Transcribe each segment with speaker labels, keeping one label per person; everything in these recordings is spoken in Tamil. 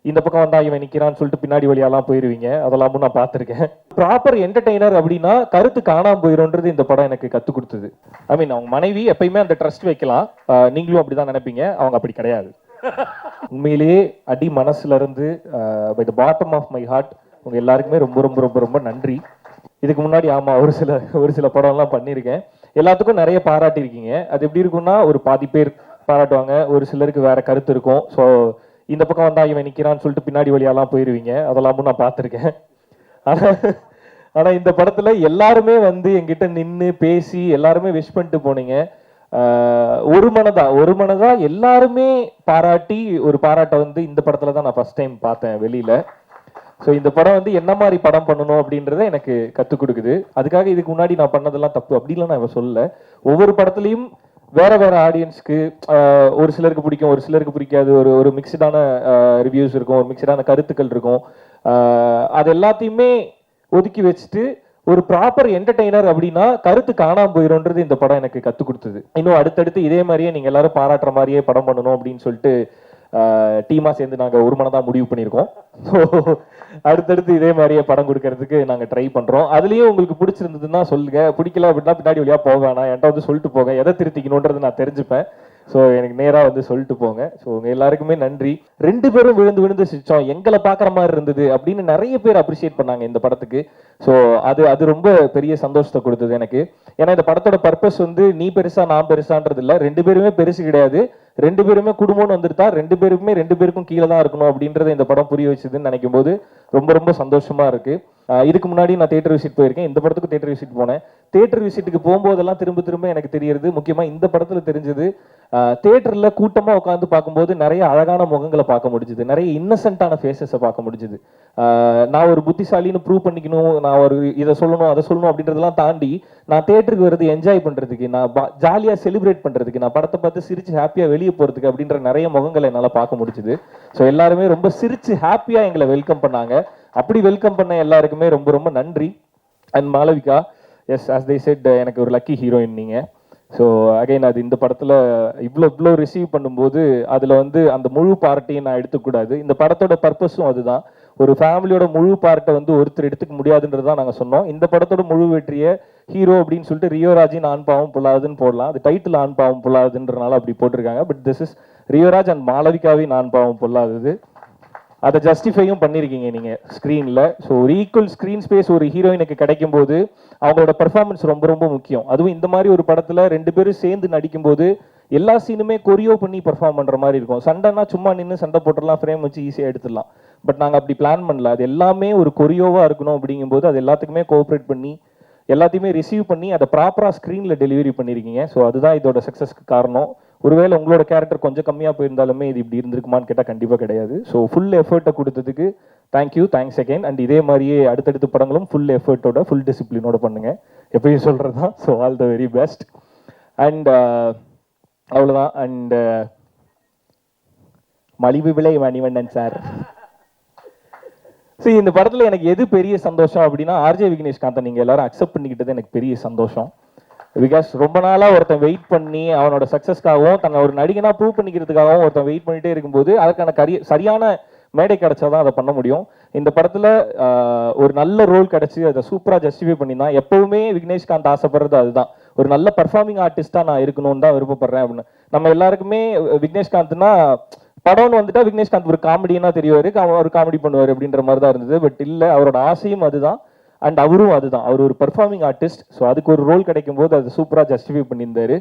Speaker 1: இந்த பக்கம் வந்தா இவன் நிக்கிறான்னு சொல்லிட்டு பின்னாடி வழியாலாம் போயிருவீங்க. அதெல்லாமும் நான் பார்த்துருக்கேன். ப்ராப்பர் என்டர்டெய்னர் அப்படின்னா கருத்து காணாம போயிடும்ன்றது இந்த படம் எனக்கு கற்றுக் கொடுத்தது. ஐ மீன் அவங்க மனைவி எப்பயுமே அந்த ட்ரஸ்ட் வைக்கலாம், நீங்களும் அப்படிதான் நினைப்பீங்க, அவங்க அப்படி கிடையாது. உண்மையிலேயே அடி மனசுல இருந்து by the bottom of my heart உங்க எல்லாருக்குமே ரொம்ப ரொம்ப ரொம்ப ரொம்ப நன்றி. இதுக்கு முன்னாடி ஆமா ஒரு சில படம்லாம் பண்ணியிருக்கேன். எல்லாத்துக்கும் நிறைய பாராட்டியிருக்கீங்க. அது எப்படி இருக்கும்னா ஒரு பாதி பேர் பாராட்டுவாங்க, ஒரு சிலருக்கு வேற கருத்து இருக்கும். ஸோ இந்த பக்கம் வந்தா இவன் நிக்கிறான்னு சொல்லிட்டு பின்னாடி வழியாலாம் போயிருவீங்க. அதெல்லாமும் நான் பார்த்துருக்கேன். ஆனா இந்த படத்துல எல்லாருமே வந்து என்கிட்ட நின்று பேசி எல்லாருமே விஷ் பண்ணிட்டு போனீங்க. ஒரு மனதா எல்லாருமே பாராட்டி ஒரு பாராட்டை வந்து இந்த படத்துல தான் நான் ஃபர்ஸ்ட் டைம் பார்த்தேன் வெளியில. ஸோ இந்த படம் வந்து என்ன மாதிரி படம் பண்ணணும் அப்படின்றத எனக்கு கற்றுக் கொடுக்குது. அதுக்காக இதுக்கு முன்னாடி நான் பண்ணதெல்லாம் தப்பு அப்படின்லாம் நான் சொல்லல. ஒவ்வொரு படத்துலையும் வேற வேற ஆடியன்ஸ்க்கு ஒரு சிலருக்கு பிடிக்கும், ஒரு சிலருக்கு பிடிக்காது, ஒரு மிக்சடான ரிவ்யூஸ் இருக்கும், ஒரு மிக்சடான கருத்துக்கள் இருக்கும். அது எல்லாத்தையுமே ஒதுக்கி வச்சுட்டு ஒரு ப்ராப்பர் என்டர்டெய்னர் அப்படின்னா கருத்து காணாம போயிடும்ன்றது இந்த படம் எனக்கு கற்றுக் கொடுத்தது. இன்னும் அடுத்தடுத்து இதே மாதிரியே நீங்க எல்லாரும் பாராட்டுற மாதிரியே படம் பண்ணணும் அப்படின்னு சொல்லிட்டு டீமா சேர்ந்து நாங்க ஒரு மனதா முடிவு பண்ணியிருக்கோம். அடுத்தடுத்து இதே மாதிரியே படம் கொடுக்கறதுக்கு நாங்க ட்ரை பண்றோம். அதுலயும் உங்களுக்கு பிடிச்சிருந்ததுன்னா சொல்லுங்க, பிடிக்கல அப்படின்னா பின்னாடி வழியா போக வேணாம், என்கிட்ட வந்து சொல்லிட்டு போங்க, எதை திருத்திக்கணும்ன்றது நான் தெரிஞ்சுப்பேன். ஸோ எனக்கு நேராக வந்து சொல்லிட்டு போங்க. ஸோ உங்க எல்லாருக்குமே நன்றி. 2 பேரும் விழுந்து விழுந்து சிரிச்சோம், எங்களை பார்க்குற மாதிரி இருந்தது அப்படின்னு நிறைய பேர் அப்ரிஷியேட் பண்ணாங்க இந்த படத்துக்கு. ஸோ அது ரொம்ப பெரிய சந்தோஷத்தை கொடுத்தது எனக்கு. ஏன்னா இந்த படத்தோட பர்பஸ் வந்து நீ பெருசா நான் பெருசான்றது இல்லை, 2 பேருமே பெருசு கிடையாது, 2 பேருமே குடும்பம்னு வந்துட்டா 2 பேருக்கும் கீழே தான் இருக்கணும் அப்படின்றத இந்த படம் புரிய வச்சுதுன்னு நினைக்கும் போது ரொம்ப ரொம்ப சந்தோஷமா இருக்கு. இதுக்கு முன்னாடி நான் தியேட்டர் விசிட் போயிருக்கேன், இந்த படத்துக்கு தியேட்டர் விசிட் போனேன். தியேட்டர் விசிட்டுக்கு போகும்போதெல்லாம் திரும்ப எனக்கு தெரியுது, முக்கியமா இந்த படத்துல தெரிஞ்சது, தியேட்டர்ல கூட்டமா உட்காந்து பார்க்கும்போது நிறைய அழகான முகங்களை பார்க்க முடிஞ்சுது, நிறைய இன்னசென்ட்டான ஃபேஸஸை பார்க்க முடிஞ்சுது. நான் ஒரு புத்திசாலின்னு ப்ரூவ் பண்ணிக்கணும், நான் ஒரு இதை சொல்லணும் அதை சொல்லணும் அப்படின்றதெல்லாம் தாண்டி நான் தியேட்டருக்கு வருது என்ஜாய் பண்றதுக்கு, நான் ஜாலியா செலிப்ரேட் பண்றதுக்கு, நான் படத்தை பார்த்து சிரிச்சு ஹாப்பியா வெளியே போறதுக்கு அப்படின்ற நிறைய முகங்களை என்னால் பார்க்க முடிஞ்சுது. ஸோ எல்லாருமே ரொம்ப சிரிச்சு ஹாப்பியா எங்களை வெல்கம் பண்ணாங்க. அப்படி வெல்கம் பண்ண எல்லாருக்குமே ரொம்ப ரொம்ப நன்றி. And Malavika, S as they said, எனக்கு ஒரு லக்கி ஹீரோயின் நீங்க. ஸோ அகைன் அது இந்த படத்தில் இவ்வளோ ரிசீவ் பண்ணும்போது அதில் வந்து அந்த முழு பார்ட்டையும் நான் எடுத்துக்கூடாது. இந்த படத்தோட பர்பஸும் அதுதான். ஒரு ஃபேமிலியோட முழு பார்ட்டை வந்து ஒருத்தர் எடுத்துக்க முடியாதுன்றது தான் நாங்கள் சொன்னோம். இந்த படத்தோட முழு வெற்றியை ஹீரோ அப்படின்னு சொல்லிட்டு ரியோராஜின் ஆண் பாவம் பொல்லாதுன்னு போடலாம், அது டைட்டில் ஆண் பாவம் பொல்லாதுன்றனால அப்படி போட்டிருக்காங்க. But this is Rio Raj and மாளவிகாவின் ஆண் பாவம் பொல்லாதது. அதை ஜஸ்டிஃபையும் பண்ணியிருக்கீங்க நீங்கள் ஸ்க்ரீனில். ஸோ ஒரு ஈக்குவல் ஸ்க்ரீன் ஸ்பேஸ் ஒரு ஹீரோயினுக்கு கிடைக்கும் போது அவங்களோட பெர்ஃபார்மன்ஸ் ரொம்ப ரொம்ப முக்கியம். அதுவும் இந்த மாதிரி ஒரு படத்தில் 2 பேரும் சேர்ந்து நடிக்கும்போது எல்லா சீனுமே கொரியோ பண்ணி பெர்ஃபார்ம் பண்ணுற மாதிரி இருக்கும். சண்டைனா சும்மா நின்று சண்டை போட்டுடலாம், ஃப்ரேம் வச்சு ஈஸியாக எடுத்துடலாம். பட் நாங்கள் அப்படி பிளான் பண்ணல, அது எல்லாமே ஒரு கொரியோவாக இருக்கணும். அப்படிங்கும்போது அது எல்லாத்துக்குமே கோஆப்ரேட் பண்ணி எல்லாத்தையுமே ரிசீவ் பண்ணி அதை ப்ராப்பராக ஸ்க்ரீனில் டெலிவரி பண்ணியிருக்கீங்க. ஸோ அதுதான் இதோட சக்ஸஸ்க்கு காரணம். ஒருவேளை உங்களோட கேரக்டர் கொஞ்சம் கம்மியாக போயிருந்தாலுமே இது இப்படி இருந்திருக்குமான்னு கேட்டால் கண்டிப்பாக கிடையாது. ஸோ ஃபுல் எஃபர்ட்டை கொடுத்ததுக்கு தேங்க்யூ, தேங்க்ஸ் அகைன். அண்ட் இதே மாதிரியே அடுத்தடுத்த படங்களும் ஃபுல் எஃபர்ட்டோட ஃபுல் டிசிப்ளினோட பண்ணுங்க, எப்பயும் சொல்கிறது தான். So all the very best. And அவ்வளோதான். அண்ட் மலிவு விலை மணிவண்ணன் சார். சரி, இந்த படத்தில் எனக்கு எது பெரிய சந்தோஷம் அப்படின்னா ஆர்ஜே விக்னேஷ்காந்தை நீங்கள் எல்லாரும் அக்செப்ட் பண்ணிக்கிட்டது எனக்கு பெரிய சந்தோஷம். பிகாஸ் ரொம்ப நாளாக ஒருத்தன் வெயிட் பண்ணி அவனோட சக்ஸஸ்க்காகவும் தன்னை ஒரு நடிகனா ப்ரூவ் பண்ணிக்கிறதுக்காகவும் ஒருத்தன் வெயிட் பண்ணிகிட்டே இருக்கும்போது அதுக்கான சரியான மேடை கிடைச்சாதான் அதை பண்ண முடியும். இந்த படத்தில் ஒரு நல்ல ரோல் கிடைச்சி அதை சூப்பராக ஜஸ்டிஃபை பண்ணி தான் எப்பவுமே விக்னேஷ்காந்த் ஆசைப்படுறது அதுதான். ஒரு நல்ல பர்ஃபார்மிங் ஆர்டிஸ்டாக நான் இருக்கணும்னு தான் விருப்பப்படுறேன் அப்படின்னு. நம்ம எல்லாருக்குமே விக்னேஷ்காந்த்னா படம்னு வந்துட்டா விக்னேஷ்காந்த் ஒரு காமெடினா தெரிவாரு, ஒரு காமெடி பண்ணுவார் அப்படின்ற மாதிரி தான் இருந்தது. பட் இல்லை, அவரோட ஆசையும் அதுதான் அண்ட் அவரும் அதுதான். அவர் ஒரு பெர்ஃபார்மிங் ஆர்டிஸ்ட். ஸோ அதுக்கு ஒரு ரோல் கிடைக்கும் போது அது சூப்பராக ஜஸ்டிஃபை பண்ணியிருந்தாரு.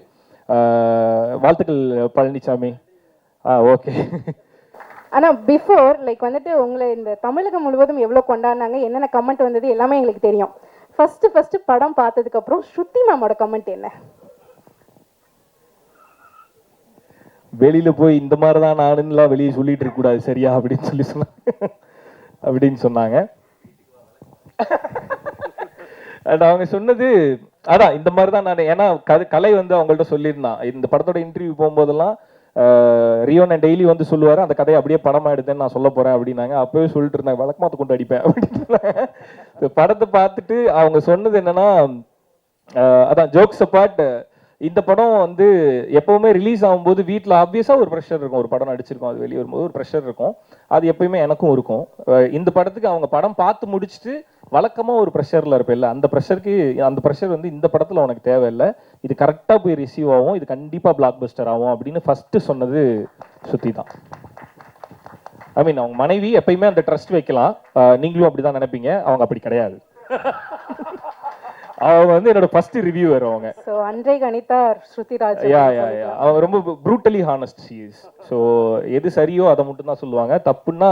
Speaker 1: வாழ்த்துக்கள் பழனிசாமி. ஓகே.
Speaker 2: ஆனால் பிஃபோர் லைக் வந்துட்டு உங்களை இந்த தமிழகம் முழுவதும் எவ்வளோ கொண்டாடினாங்க, என்னென்ன கமெண்ட் வந்தது எல்லாமே எங்களுக்கு தெரியும். ஃபர்ஸ்ட் படம் பார்த்ததுக்கப்புறம் ஸ்ருதி மேமோட கமெண்ட் என்ன?
Speaker 1: வெளியில போய் இந்த மாதிரி தான் நானுலாம் வெளியே சொல்லிட்டு இருக்க கூடாது சரியா அப்படின்னு சொன்னாங்க. அவங்க சொன்னது அதான் இந்த மாதிரி தான் நான். ஏன்னா கலை வந்து அவங்கள்ட்ட சொல்லியிருந்தான், இந்த படத்தோட இன்டர்வியூ போகும்போதெல்லாம் ரியோ நான் டெய்லி வந்து சொல்லுவாரு அந்த கதையை அப்படியே படமா எடுத்தேன்னு நான் சொல்ல போறேன் அப்படின்னாங்க. அப்பவே சொல்லிட்டு இருந்தாங்க வழக்கமாத்த கொண்டு அடிப்பேன் அப்படின்னு. படத்தை பார்த்துட்டு அவங்க சொன்னது என்னன்னா, அதான் ஜோக்ஸ் அப்பார்ட், இந்த படம் வந்து எப்பவுமே ரிலீஸ் ஆகும்போது வீட்டில் ஆப்வியஸாக ஒரு ப்ரெஷர் இருக்கும். ஒரு படம் நடிச்சிருக்கோம், அது வெளியே வரும்போது ஒரு ப்ரெஷர் இருக்கும். அது எப்பயுமே எனக்கும் இருக்கும். இந்த படத்துக்கு அவங்க படம் பார்த்து முடிச்சுட்டு வழக்கமாக ஒரு ப்ரெஷரில் இருப்பேன்ல, அந்த ப்ரெஷர் வந்து இந்த படத்தில் உனக்கு தேவையில்லை, இது கரெக்டாக போய் ரிசீவ் ஆகும், இது கண்டிப்பாக பிளாக் பஸ்டர் ஆகும் அப்படின்னு ஃபஸ்ட்டு சொன்னது ஸ்ருதி தான். ஐ மீன் அவங்க மனைவி எப்பயுமே அந்த ட்ரஸ்ட் வைக்கலாம். நீங்களும் அப்படி தான் நினைப்பீங்க, அவங்க அப்படி கிடையாது. அவங்க வந்து என்னோட ஃபர்ஸ்ட் ரிவ்யூவர் அவங்க.
Speaker 2: ஸோ அன்றை கணிதா ஸ்ருதிராஜ்.
Speaker 1: அவங்க ரொம்ப brutally honest she is. So எது சரியோ அதை மட்டும் தான் சொல்லுவாங்க, தப்புன்னா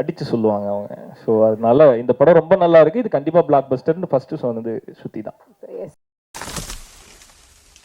Speaker 1: அடிச்சு சொல்லுவாங்க அவங்க. ஸோ அதனால இந்த படம் ரொம்ப நல்லா இருக்கு, இது கண்டிப்பா பிளாக் பஸ்டர்னு ஃபர்ஸ்ட் சொன்னது ஸ்ருதி தான்.